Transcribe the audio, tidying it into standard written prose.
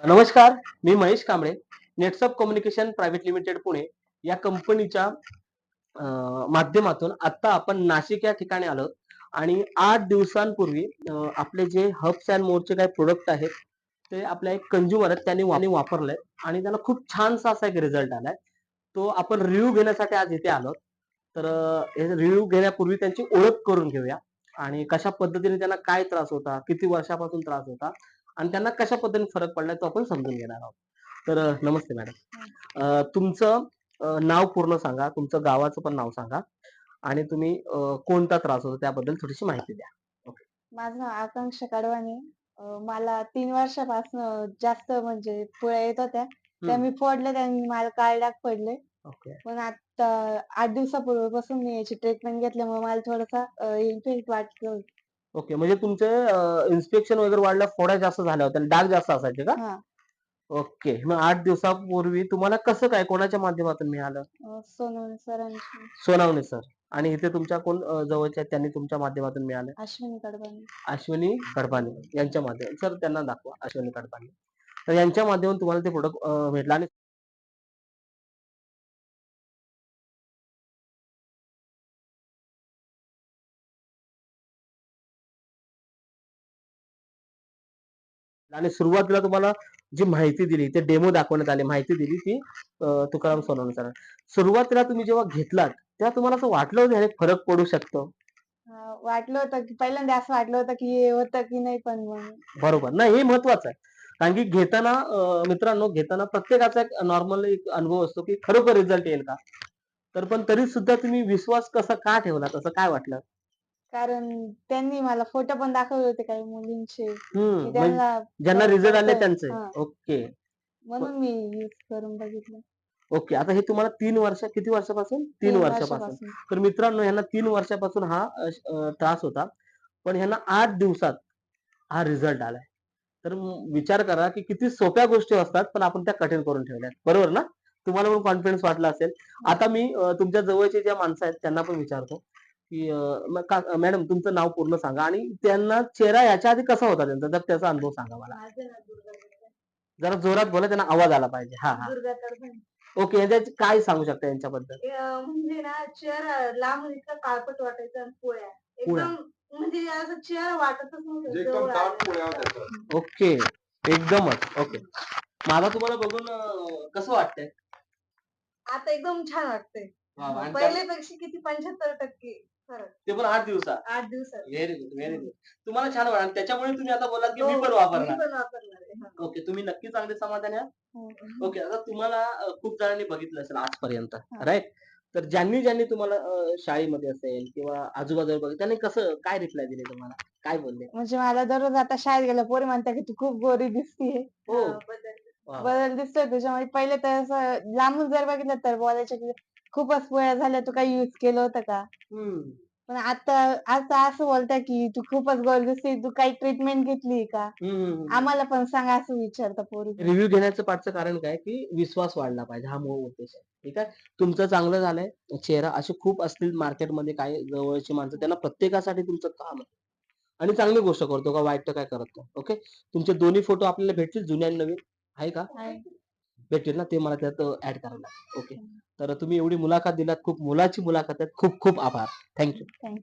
नमस्कार, मी महेश कांबळे. नेटसप कम्युनिकेशन प्रायव्हेट लिमिटेड पुणे या कंपनीच्या माध्यमातून आता आपण नाशिक या ठिकाणी आलो आणि 8 दिवसांपूर्वी आपले जे हब्स अँड मोरचे काही प्रोडक्ट आहेत, ते आपल्या एक कंझ्युमर आहेत त्यांनी वापरलंय आणि त्याला खूप छानसा असा एक रिझल्ट आलाय. तो आपण रिव्ह्यू घेण्यासाठी आज इथे आलोत. तर हे रिव्ह्यू घेण्यापूर्वी त्यांची ओळख करून घेऊया आणि कशा पद्धतीने त्यांना काय त्रास होता, किती वर्षापासून त्रास होता आणि त्यांना कशा पद्धतीने फरक पडलाय तो आपण समजून घेणार आहोत. तर नमस्ते मॅडम. तुमचं नाव पूर्ण सांगा, तुमचं गावाचं पण नाव सांगा आणि तुम्ही कोणता त्रास होतो त्याबद्दल थोडीशी माहिती द्या. ओके. माझं नाव आकांक्षा कडवाने. मला 3 वर्षापासनं जास्त म्हणजे पुळ्या येत होत्या. त्या हं. मी फोडल्या त्यांनी मला काळे डाग पडले. ओके. पण आता 8 दिवसापूर्वीपासून मी याची ट्रीटमेंट घेतल्यामुळे मला थोडासा इफेक्ट वाटतो. ओके. म्हणजे तुमचे इन्स्पेक्शन वगैरे वाढलं, फोड्या जास्त झाल्या होत्या आणि डाग जास्त असायचे का? हां. ओके. मग 8 दिवसापूर्वी तुम्हाला कसं काय, कोणाच्या माध्यमातून मिळालं? सोनवणे सरांची, सोनावणे सर आणि इथे तुमच्या कोण जवळचे आहेत त्यांनी तुमच्या माध्यमातून मिळालं? अश्विनी कडबाने. अश्विनी कडपाने यांच्या माध्यमातून. सर त्यांना दाखवा अश्विनी कडपाने. तर यांच्या माध्यमातून तुम्हाला ते प्रोडक्ट भेटलं आणि आणि सुरुवातीला तुम्हाला जी माहिती दिली, ते डेमो दाखवण्यात आले. माहिती दिली ती तुकाराम सोनवणे सरांनी. सुरुवातीला तुम्ही जेव्हा घेतलात, तेव्हा तुम्हाला असं वाटलं होतं ह्याने फरक पडू शकतो? वाटलं होतं की पहिल्यांदा असं वाटलं होतं की हे होतं की नाही पण मग बरोबर. नाही हे महत्वाचं आहे. कारण की घेताना मित्रांनो घेताना प्रत्येकाचा एक नॉर्मल एक अनुभव असतो, की खरोखर रिझल्ट येईल का? तर पण तरी सुद्धा तुम्ही विश्वास कसा का ठेवलात? असं काय वाटलं? कारण त्यांनी मला फोटो पण दाखवले होते काही मुलींचे, की म्हणजे त्यांना ज्यांना फरक रिझल्ट आले पडतोय. त्यांचे. हां. ओके. म्हणून मी यूज करून बघितलं. ओके. आता हे तुम्हाला 3 वर्ष किती वर्षापासून? 3 3 वर्षापासून. वर्षापासून. तर मित्रांनो ह्यांना 3 वर्षापासून हा त्रास होता. पण ह्यांना 8 दिवसात हा रिझल्ट आलाय. तर विचार करा, की किती सोप्या गोष्टी असतात, पण आपण त्या कठीण करून ठेवल्यात. बरोबर ना? तुम्हाला पण कॉन्फिडन्स वाटला असेल. हां. आता मी तुमच्या जवळचे ज्या माणसं आहेत त्यांना पण विचारतो, की मग मॅडम तुमचं नाव पूर्ण सांगा आणि त्यांना चेहरा याच्या आधी कसा होता त्यांचा? तर त्याचा अनुभव सांगा मला. माझं नाव दुर्गा कडबन. जरा जोरात बोला, त्यांना आवाज आला पाहिजे. हां, हां. दुर्गा कडबन. ओके. यांच्यात काय सांगू शकता यांच्याबद्दल? म्हणजे ना चेहरा लांब इतका काळपट वाटायचा आणि पोळ्या. पुढ्या. एकदम म्हणजे असं चेहरा वाटतच नव्हतं म्हणजे एकदम जवळ दाट पोळ्या आल्यानंतर. होत्या सर. ओके. एकदमच. ओके. मला तुम्हाला बघून कसं वाटतंय? आता एकदम छान वाटतंय. वाह! आणि पहिल्यापेक्षा किती 75% फरक. ते पण 8 दिवसात. 8 दिवसात. Very good, very good. तुम्हाला छान वाटलं आणि त्याच्यामुळे तुम्ही आता बोललात, की हो, मी पण मी वापरणार. पण वापरणार आहे. हां. ओके. तुम्ही नक्की चांगले समाधानी आहात? हो. ओके. आता तुम्हाला खूप जणांनी बघितलं असेल आजपर्यंत, हां. राइट? तर ज्यांनी तुम्हाला शाळेमध्ये असेल किंवा आजूबाजूला बघितलं, त्यांनी कसं काय रिप्लाय दिले तुम्हाला? काय बोलले? म्हणजे मला दररोज आता शाळेत गेल्यावर पोरी म्हणतात, की "तू खूप गोरी दिसतीये." हो. बदल वाह! वाह! बदल दिसतोय तुझ्यामध्ये. पहिले तर असं लांबून जर बघितलं तर बोलायचे, की "खूपच पोळ्या झाल्या. तू काही यूज केलं होतं का?" हं. पण आता असं बोलताय, की "तू खूपच गोरी दिसते. तू काही ट्रीटमेंट घेतली का?" हं, हं, हं. आम्हाला पण सांगा असं विचारतात पोरी पण. रिव्ह्यू घेण्याचं पाठचं कारण काय, की विश्वास वाढला पाहिजे. हा मूळ उद्देश आहे. ठीक आहे. तुमचं चांगलं झालंय. चेहरा असे खूप असतील मार्केटमध्ये काही जवळची माणसं, त्यांना प्रत्येकासाठी तुमचं काम आहे. आणि चांगली गोष्ट करतो का वाईट तर काय करत नाही. ओके. तुमचे दोन्ही फोटो आपल्याला भेटतील जुने आणि नवीन आहे का? आहे. भेटतील ना? ते मला त्यात ॲड करावं लागेल. ओके. तर तुम्ही एवढी मुलाखत दिलात. खूप मोलाची मुलाखत आहे. खूप खूप आभार. Thank thank